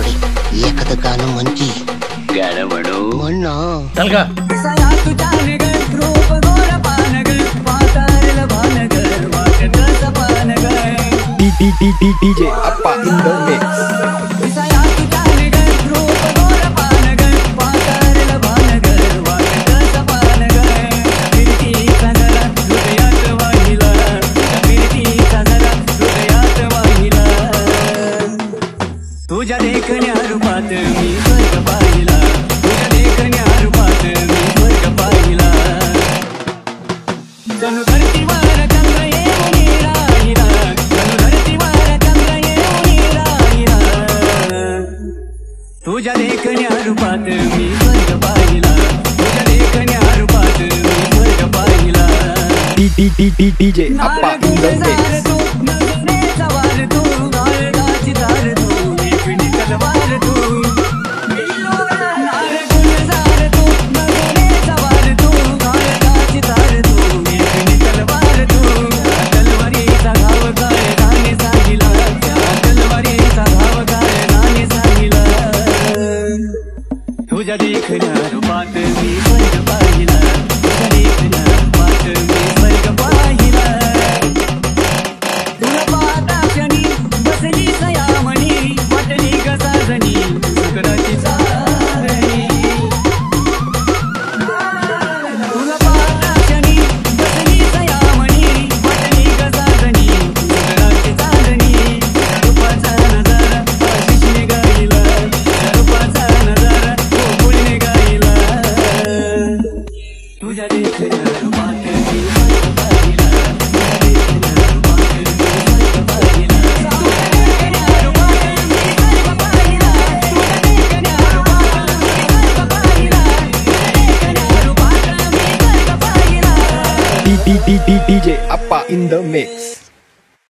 तावडे एखादं गाणं म्हणती. गाणं म्हणू म्हण ना. चल का DJ Appa in the mix. तुझ्या देखण्या रूपात मी स्वर्ग पाहिला, तुझ्या देखण्या रूपात मी स्वर्ग पाहिला. जणू धरतीवर चंद्र येऊन राहिला, जणू धरतीवर चंद्र येऊन राहिला. तुझ्या देखण्या रूपात मी स्वर्ग पाहिला, तुझ्या देखण्या रूपात मी स्वर्ग पाहिला. DJ Appa in the mix. तुझ्या देखण्या रूपात मी स्वर्ग पाहिला, तुझ्या देखण्या रूपात मी स्वर्ग पाहिला. तुला पाहता क्षणी बसली सयामणी, वाटली गसाजणी सुकराची चारणी. तुला पाहता क्षणी बसली सयामणी, वाटली गसाजणी सुकराची चारणी. रूपाचा नजारा आशिषने गायला, रूपाचा नजारा गोकुळने गायला. तुझ्या देखण्या रूपात मी स्वर्ग पाहिला, तुझ्या देखण्या रूपात मी स्वर्ग पाहिला. तुझ्या देखण्या रूपात मी स्वर्ग पाहिला, तुझ्या देखण्या रूपात मी स्वर्ग पाहिला, तुझ्या देखण्या रूपात मी स्वर्ग पाहिला. DJ Appa in the mix.